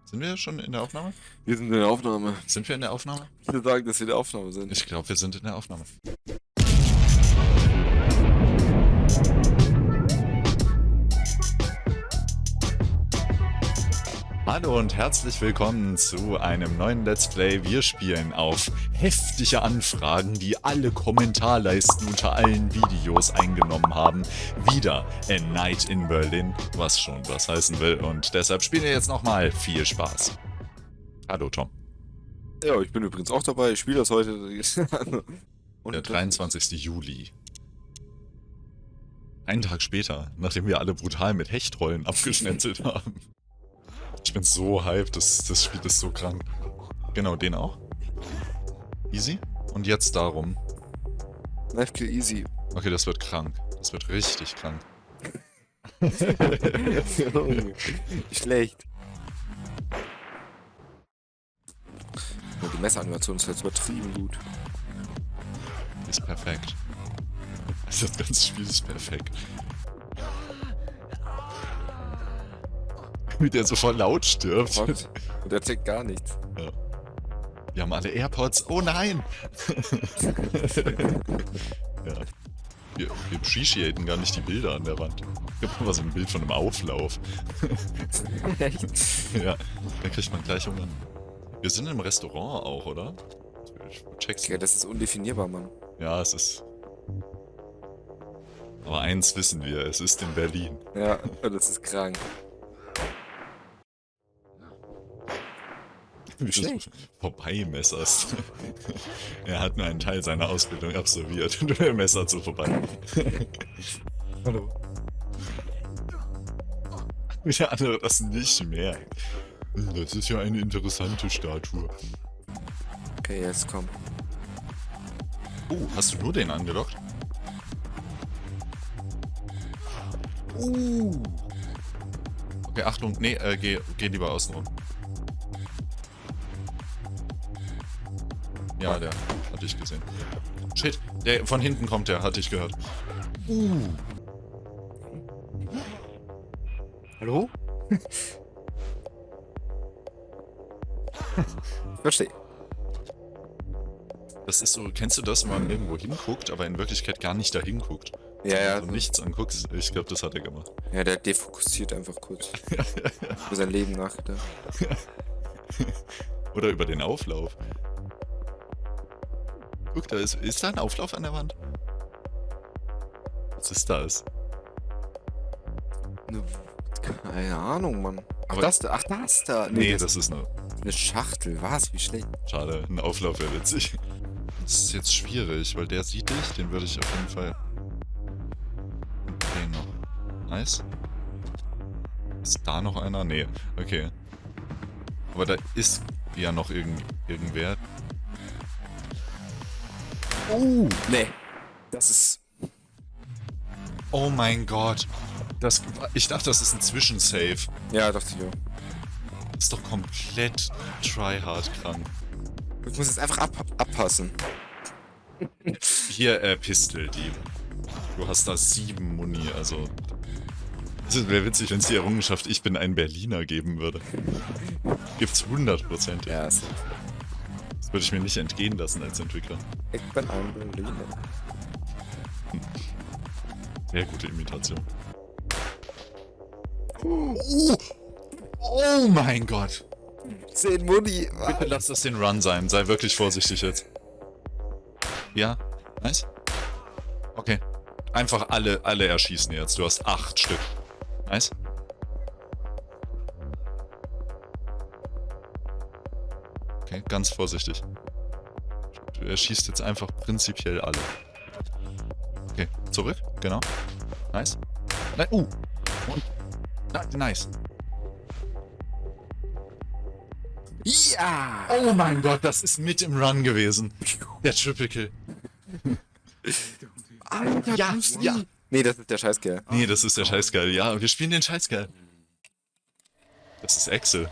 Sind wir schon in der Aufnahme? Wir sind in der Aufnahme. Sind wir in der Aufnahme? Ich würde sagen, dass wir in der Aufnahme sind. Ich glaube, wir sind in der Aufnahme. Hallo und herzlich willkommen zu einem neuen Let's Play. Wir spielen auf heftige Anfragen, die alle Kommentarleisten unter allen Videos eingenommen haben. Wieder A Night in Berlin, was schon was heißen will. Und deshalb spielen wir jetzt nochmal. Viel Spaß. Hallo Tom. Ja, ich bin übrigens auch dabei. Ich spiele das heute. Und Der 23. Juli. Einen Tag später, nachdem wir alle brutal mit Hechtrollen abgeschnetzelt haben. Ich bin so hyped, das Spiel ist so krank. Genau, den auch. Easy. Und jetzt darum. Knife Kill easy. Okay, das wird krank. Das wird richtig krank. Schlecht. Ja, die Messeranimation ist jetzt übertrieben gut. Ist perfekt. Das ganze Spiel ist perfekt. Wie der so voll laut stirbt. What? Und der checkt gar nichts. Ja. Wir haben alle AirPods. Oh nein! Ja. Wir appreciaten gar nicht die Bilder an der Wand. Ich hab mal so ein Bild von einem Auflauf. Echt? Ja, da kriegt man gleich Hunger. Wir sind im Restaurant auch, oder? Ich check's. Ja, das ist undefinierbar, Mann. Ja, es ist. Aber eins wissen wir, es ist in Berlin. Ja, das ist krank. Wie du Schlecht. vorbeimesserst. Er hat nur einen Teil seiner Ausbildung absolviert und er messert so vorbei. Hallo. Wie der andere das nicht merkt. Das ist ja eine interessante Statue. Okay, jetzt komm. Oh, hast du nur den angelockt? Okay, Achtung, nee, geh lieber außen rum. Ja, der hatte ich gesehen. Shit, der von hinten kommt, der hatte ich gehört. Hallo? Verstehe. Das ist so, kennst du das, wenn man irgendwo hinguckt, aber in Wirklichkeit gar nicht dahin guckt? Ja, ja. Also nichts anguckst, ich glaube, das hat er gemacht. Ja, der defokussiert einfach kurz. Über sein Leben nachgedacht. Oder über den Auflauf. Guck, da ist da ein Auflauf an der Wand? Was ist das? Keine Ahnung, Mann. Aber- Das da. Ach, das da. Nee, das ist eine Schachtel. Was? Wie schlecht. schade. Ein Auflauf wäre witzig. Das ist jetzt schwierig, weil der sieht dich, den würde ich auf jeden Fall. Den noch. Nice. Ist da noch einer? Nee, okay. Aber da ist ja noch irgendwer. Oh! Nee. Das ist. Oh mein Gott. Ich dachte, das ist ein Zwischensave. Ja, dachte ich auch. Das ist doch komplett tryhard krank. Ich muss jetzt einfach abpassen. Hier, Pistol-Dieb. Du hast da 7 Muni, also. Es wäre witzig, wenn es die Errungenschaft Ich bin ein Berliner geben würde. Gibt's 100%. Ja, ist. Das würde ich mir nicht entgehen lassen als Entwickler. Ich bin ein Berliner. Sehr gute Imitation. Oh mein Gott! 10 Muni. Bitte lass das den Run sein. Sei wirklich vorsichtig jetzt. Ja, nice. Okay. Einfach alle erschießen jetzt. Du hast 8 Stück. Nice. Okay, ganz vorsichtig. Du erschießt jetzt einfach prinzipiell alle. Okay, zurück. Genau. Nice. Nein, und. Nice. Ja! Oh mein Gott, das ist mit im Run gewesen. Der Triple Kill. Alter, Ja, ja. Nee, das ist der Scheißkerl. Nee, das ist der Scheißgeil. Ja, wir spielen den Scheißgeil. Das ist Axel.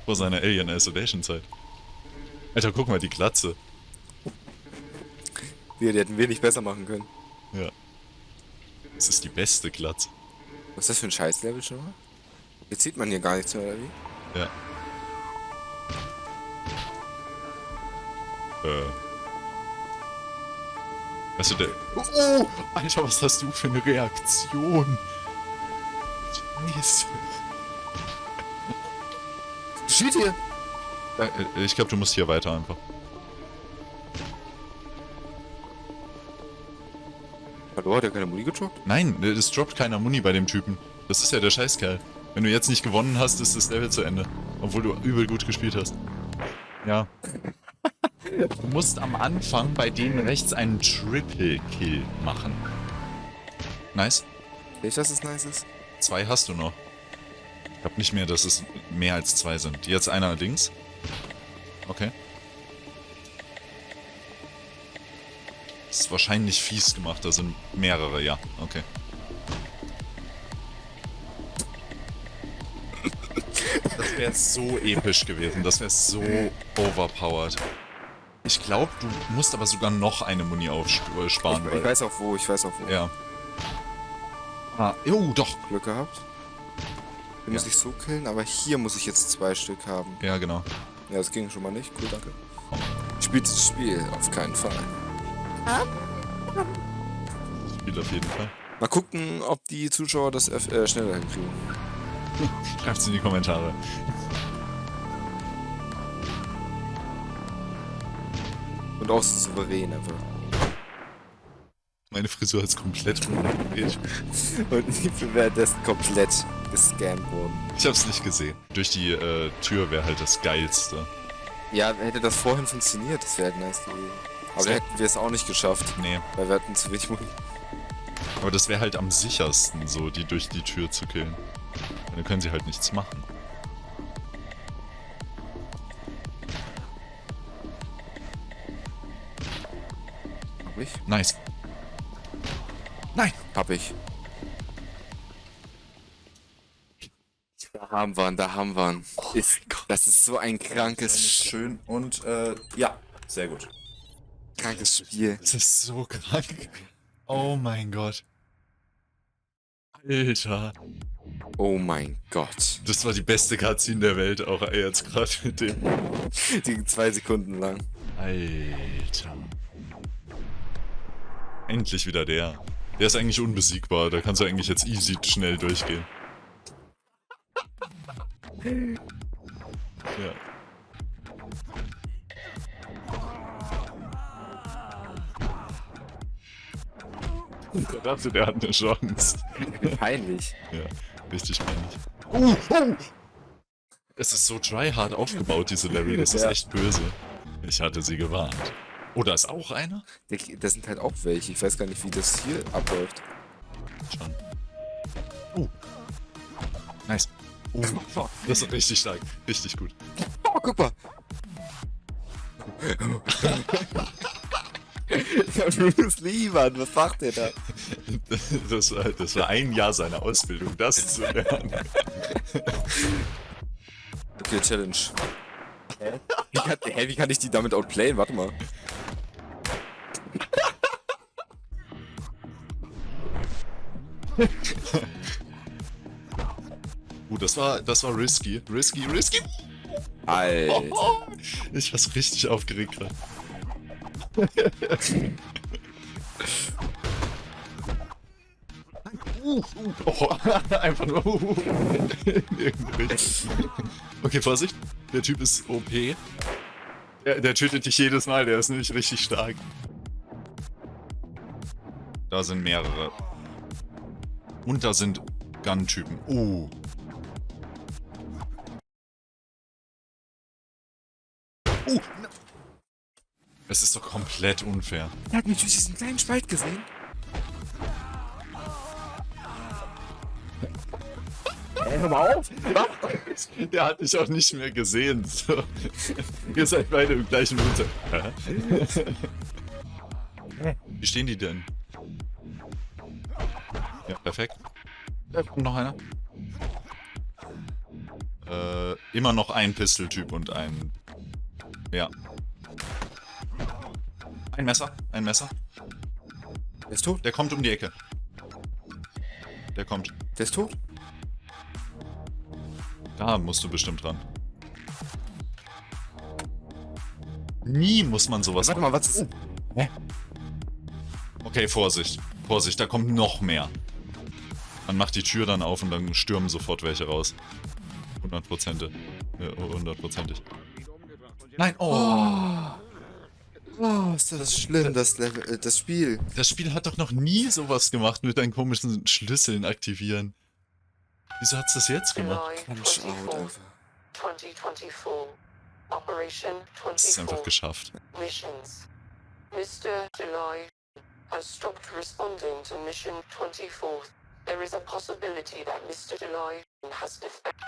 Vor seiner Alien Isolation Zeit. Alter, guck mal, die Glatze. Die hätten wir nicht besser machen können. Ja. Das ist die beste Glatze. Was ist das für ein Scheißlevel schon mal? Jetzt sieht man hier gar nichts mehr, oder wie? Ja. Weißt du, der... Oh! Alter, was hast du für eine Reaktion? Scheiße. Steht hier! Ich glaube, du musst hier weiter einfach. Hallo, hat er keine Muni gedroppt? Nein, es droppt keiner Muni bei dem Typen. Das ist ja der Scheißkerl. Wenn du jetzt nicht gewonnen hast, ist das Level zu Ende. Obwohl du übel gut gespielt hast. Ja. Du musst am Anfang bei denen rechts einen Triple Kill machen. Nice. Echt, dass es nice ist? 2 hast du noch. Ich glaube nicht mehr, dass es mehr als 2 sind. Jetzt einer links. Okay. Das ist wahrscheinlich fies gemacht, da sind mehrere, ja. Okay. Das wäre so episch gewesen, das wäre so overpowered. Ich glaube, du musst aber sogar noch eine Muni aufsparen. Ich weiß auch wo, Ja. Ah, jo, doch. Glück gehabt. Hier muss ich so killen, aber hier muss ich jetzt 2 Stück haben. Ja, genau. Ja, das ging schon mal nicht. Cool, danke. Spielt das Spiel auf keinen Fall. Spiel auf jeden Fall. Mal gucken, ob die Zuschauer das schneller hinkriegen. Schreibt's in die Kommentare. Und auch so souverän einfach. Meine Frisur ist komplett umgedreht. Und ich bin währenddessen komplett gescammt worden. Ich hab's nicht gesehen. Durch die Tür wäre halt das Geilste. Ja, hätte das vorhin funktioniert, das wäre halt nice gewesen. Aber dann hätten wir es auch nicht geschafft, Nee, weil wir hatten zu wenig Muni. aber das wäre halt am sichersten, so die durch die Tür zu killen. Dann können sie halt nichts machen. Hab ich? Nice. Nein! Hab ich. Da haben wir ihn, da haben wir ihn. Das ist so ein Schön und ja, sehr gut. krankes Spiel. Das ist so krank. Oh mein Gott. Alter. Oh mein Gott. Das war die beste Cutscene der Welt, auch jetzt gerade mit dem. Die 2 Sekunden lang. Alter. Endlich wieder der. Der ist eigentlich unbesiegbar, da kannst du eigentlich jetzt easy schnell durchgehen. Ja. Der dachte, der hat eine Chance. Peinlich. Ja, richtig peinlich. Es ist so tryhard aufgebaut, diese Level. Das ist Ja. echt böse. Ich hatte sie gewarnt. Oh, da ist auch einer? Das sind halt auch welche. Ich weiß gar nicht, wie das hier abläuft. Schon. Nice. Das ist richtig stark. Richtig gut. Oh, guck mal. Ja, Bruce Lee, Mann, was macht der da? Das war ein Jahr seiner Ausbildung, das zu lernen. Okay, Challenge. Wie kann ich die damit outplayen? Warte mal. Das war risky. Risky. Alter. Ich war's richtig aufgeregt gerade. Oh, einfach nur. Okay, Vorsicht. Der Typ ist OP. Der tötet dich jedes Mal, der ist nämlich richtig stark. Da sind mehrere. Und da sind Gun-Typen. Es ist doch komplett unfair. Er hat mich durch diesen kleinen Spalt gesehen. Hör mal auf! Der hat dich auch nicht mehr gesehen. So. Ihr seid beide im gleichen Winter. Wie stehen die denn? Ja, perfekt. Da kommt noch einer. Immer noch ein Pistol-Typ und ein... Ja. Ein Messer. Der ist tot. Der kommt um die Ecke. Der kommt. Der ist tot. Da musst du bestimmt dran. Nie muss man sowas Warte mal, was ist... Okay, Vorsicht. Vorsicht, da kommt noch mehr. Man macht die Tür dann auf und dann stürmen sofort welche raus. 100%. 100%ig. Nein, oh. Oh, ist das schlimm, das Spiel. Das Spiel hat doch noch nie sowas gemacht mit deinen komischen Schlüsseln aktivieren. Wieso hat's das jetzt gemacht? Punch out einfach. 2024. Operation Das ist einfach 24. geschafft. Missions. Mr. July has stopped responding to Mission 24. There is a possibility that Mr. July has defected.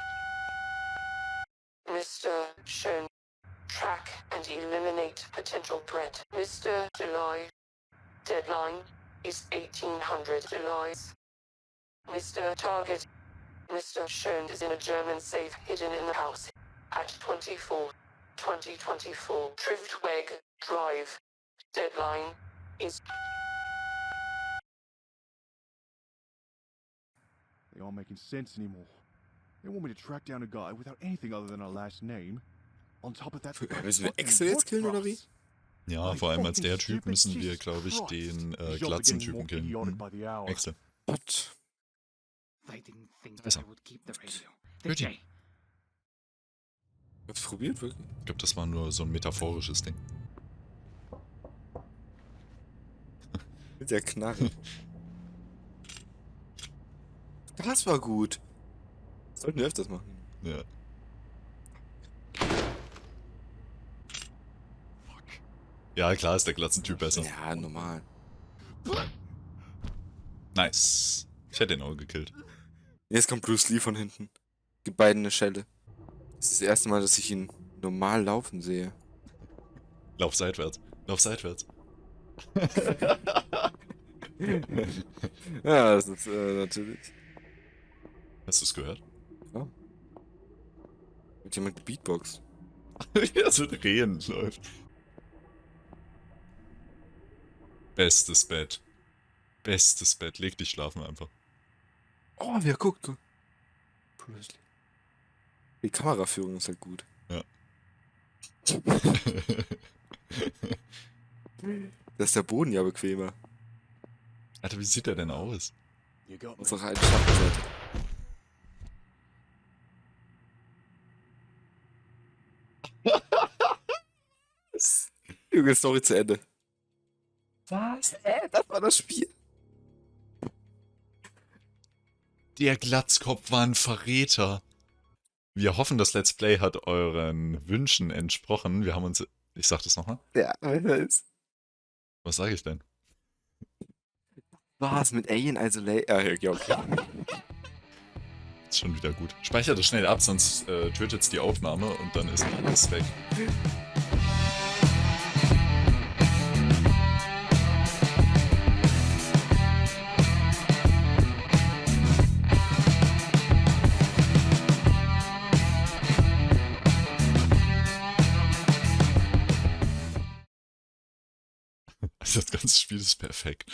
Mr. Shun, track and eliminate potential threat. Mr. July. Deadline is 1800 Julys. Mr. Target. Mr. Shun is in a German safe hidden in the house at 2024 Driftweg Drive. Deadline is... They aren't making sense anymore. They want me to track down a guy without anything other than our last name. On top of that, Müssen wir Excel jetzt killen, oder wie? Ja, vor allem als der Typ müssen wir, glaube ich, den Glatzentypen killen. Excel. What? They didn't think Also. that I would keep the radio. Good. Did they? Hab's probiert, wirklich? Ich glaube, das war nur so ein metaphorisches Ding. Mit der Knarre. Das war gut. Sollten wir öfters machen. Ja. Ja, klar ist der Glatzentyp besser. Ja, normal. Nice. Ich hätte ihn auch gekillt. Jetzt kommt Bruce Lee von hinten. Gibt beiden eine Schelle. Das ist das erste Mal, dass ich ihn normal laufen sehe. Lauf seitwärts. Lauf seitwärts. Ja, das ist natürlich. Hast du es gehört? Mit jemand Beatbox. Ja, so drehen läuft. Bestes Bett. Bestes Bett. Leg dich schlafen einfach. Oh, wer guckt? Bruce Lee. Die Kameraführung ist halt gut. Ja. Da ist der Boden ja bequemer. Alter, wie sieht der denn aus? You got me. Unsere alte Schattenseite. Junge, Story zu Ende. Was? Das war das Spiel. Der Glatzkopf war ein Verräter. Wir hoffen, das Let's Play hat euren Wünschen entsprochen. Wir haben uns... Ich sag das nochmal. Ja, einer ist. Was sage ich denn? Was mit Alien Isolation? Ja, okay. Ist schon wieder gut. Speicher das schnell ab, sonst tötet's die Aufnahme und dann ist alles weg. Also das ganze Spiel ist perfekt.